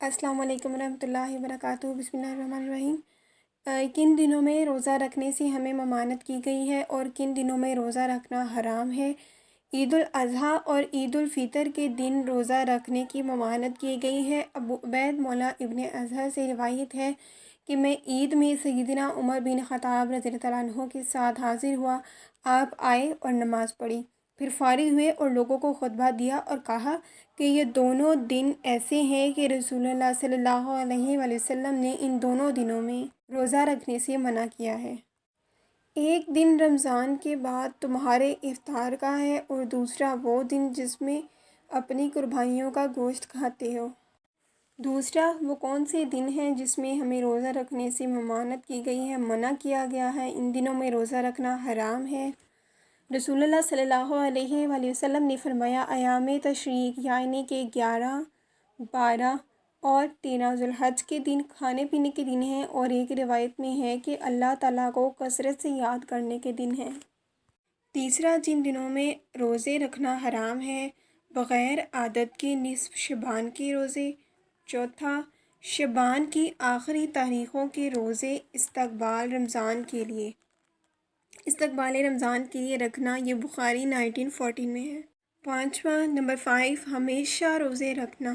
السلام علیکم ورحمۃ اللہ وبرکاتہ۔ بسم اللہ الرحمن الرحیم۔ کن دنوں میں روزہ رکھنے سے ہمیں ممانعت کی گئی ہے اور کن دنوں میں روزہ رکھنا حرام ہے؟ عید الاضحیٰ اور عید الفطر کے دن روزہ رکھنے کی ممانعت کی گئی ہے۔ ابو عبید مولا ابن اظہر سے روایت ہے کہ میں عید میں سیدنا عمر بن خطاب رضی اللہ عنہ کے ساتھ حاضر ہوا۔ آپ آئے اور نماز پڑھی، پھر فارغ ہوئے اور لوگوں کو خطبہ دیا اور کہا کہ یہ دونوں دن ایسے ہیں کہ رسول اللہ صلی اللہ علیہ وآلہ وسلم نے ان دونوں دنوں میں روزہ رکھنے سے منع کیا ہے۔ ایک دن رمضان کے بعد تمہارے افطار کا ہے اور دوسرا وہ دن جس میں اپنی قربانیوں کا گوشت کھاتے ہو۔ دوسرا وہ کون سے دن ہیں جس میں ہمیں روزہ رکھنے سے ممانعت کی گئی ہے، منع کیا گیا ہے، ان دنوں میں روزہ رکھنا حرام ہے۔ رسول اللہ صلی اللہ علیہ وآلہ وسلم نے فرمایا، ایام تشریق یعنی کہ 11، 12 اور 13 ذوالحج کے دن کھانے پینے کے دن ہیں، اور ایک روایت میں ہے کہ اللہ تعالیٰ کو کثرت سے یاد کرنے کے دن ہیں۔ تیسرا جن دنوں میں روزے رکھنا حرام ہے، بغیر عادت کے نصف شعبان کے روزے۔ چوتھا شعبان کی آخری تاریخوں کے روزے استقبال رمضان کے لیے رکھنا، یہ بخاری 1914 میں ہے۔ پانچواں نمبر 5 ہمیشہ روزے رکھنا،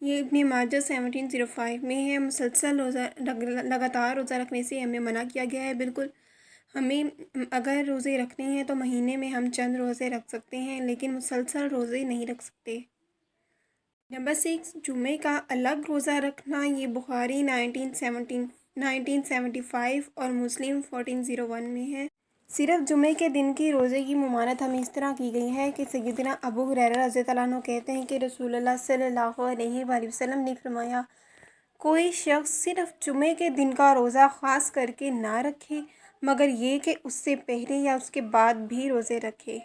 یہ ابن ماجہ 1705 میں ہے۔ مسلسل لگاتار روزہ رکھنے سے ہمیں منع کیا گیا ہے۔ بالکل ہمیں اگر روزے رکھنے ہیں تو مہینے میں ہم چند روزے رکھ سکتے ہیں، لیکن مسلسل روزے نہیں رکھ سکتے۔ نمبر 6 جمعے کا الگ روزہ رکھنا، یہ بخاری 1975 اور مسلم 1401 میں ہے۔ صرف جمعے کے دن کی روزے کی ممانعت ہمیں اس طرح کی گئی ہے کہ سیدنا ابو ہریرہ رضی اللہ عنہ کہتے ہیں کہ رسول اللہ صلی اللہ علیہ وآلہ وسلم نے فرمایا، کوئی شخص صرف جمعے کے دن کا روزہ خاص کر کے نہ رکھے مگر یہ کہ اس سے پہلے یا اس کے بعد بھی روزے رکھے۔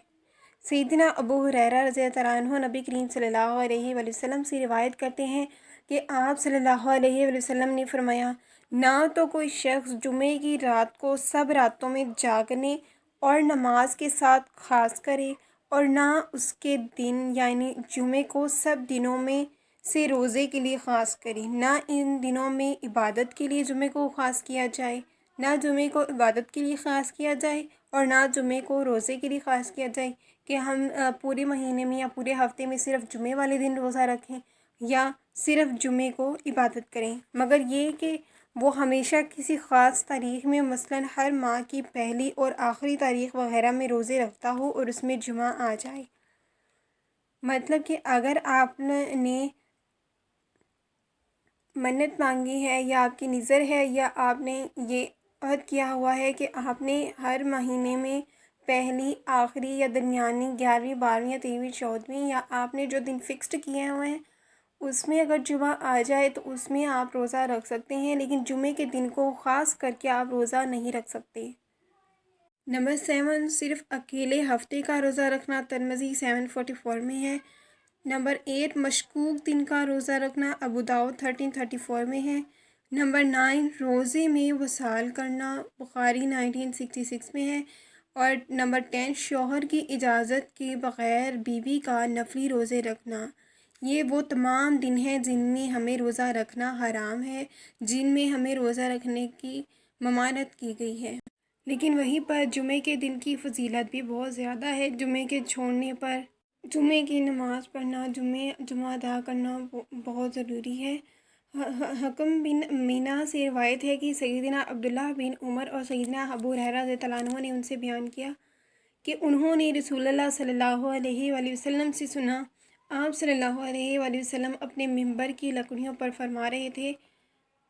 سیدنا ابو ہریرہ رضی اللہ عنہ نبی کریم صلی اللہ علیہ وآلہ وسلم سے روایت کرتے ہیں کہ آپ صلی اللہ علیہ وآلہ وسلم نے فرمایا، نہ تو کوئی شخص جمعے کی رات کو سب راتوں میں جاگنے اور نماز کے ساتھ خاص کرے، اور نہ اس کے دن یعنی جمعے کو سب دنوں میں سے روزے کے لیے خاص کرے، نہ ان دنوں میں عبادت کے لیے جمعے کو خاص کیا جائے، نہ جمعے کو عبادت کے لیے خاص کیا جائے اور نہ جمعے کو روزے کے لیے خاص کیا جائے کہ ہم پورے مہینے میں یا پورے ہفتے میں صرف جمعے والے دن روزہ رکھیں یا صرف جمعے کو عبادت کریں، مگر یہ کہ وہ ہمیشہ کسی خاص تاریخ میں مثلاً ہر ماہ کی پہلی اور آخری تاریخ وغیرہ میں روزے رکھتا ہو اور اس میں جمعہ آ جائے۔ مطلب کہ اگر آپ نے منت مانگی ہے یا آپ کی نذر ہے یا آپ نے یہ عہد کیا ہوا ہے کہ آپ نے ہر مہینے میں پہلی، آخری یا درمیانی، 11ویں، 12ویں یا 13ویں، 14ویں یا آپ نے جو دن فکسڈ کیے ہوئے ہیں اس میں اگر جمعہ آ جائے تو اس میں آپ روزہ رکھ سکتے ہیں، لیکن جمعے کے دن کو خاص کر کے آپ روزہ نہیں رکھ سکتے۔ نمبر 7 صرف اکیلے ہفتے کا روزہ رکھنا، ترمذی 744 میں ہے۔ نمبر 8 مشکوک دن کا روزہ رکھنا، ابو داؤد 1334 میں ہے۔ نمبر 9 روزے میں وصال کرنا، بخاری 1966 میں ہے۔ اور نمبر 10 شوہر کی اجازت کے بغیر بیوی کا نفلی روزے رکھنا، یہ وہ تمام دن ہیں جن میں ہمیں روزہ رکھنا حرام ہے، جن میں ہمیں روزہ رکھنے کی ممانعت کی گئی ہے۔ لیکن وہیں پر جمعے کے دن کی فضیلت بھی بہت زیادہ ہے۔ جمعے کے چھوڑنے پر جمعے کی نماز پڑھنا، جمعہ ادا کرنا بہت ضروری ہے۔ حکم بن مینا سے روایت ہے کہ سیدنا عبداللہ بن عمر اور سیدنا ابو ہریرہ رضی اللہ عنہ نے ان سے بیان کیا کہ انہوں نے رسول اللہ صلی اللہ علیہ وآلہ وسلم سے سنا، آپ صلی اللہ علیہ وآلہ وسلم اپنے ممبر کی لکڑیوں پر فرما رہے تھے،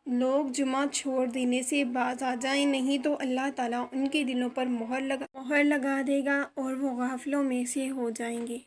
لوگ جمعہ چھوڑ دینے سے باز آ جائیں، نہیں تو اللہ تعالیٰ ان کے دلوں پر مہر لگا دے گا اور وہ غافلوں میں سے ہو جائیں گے۔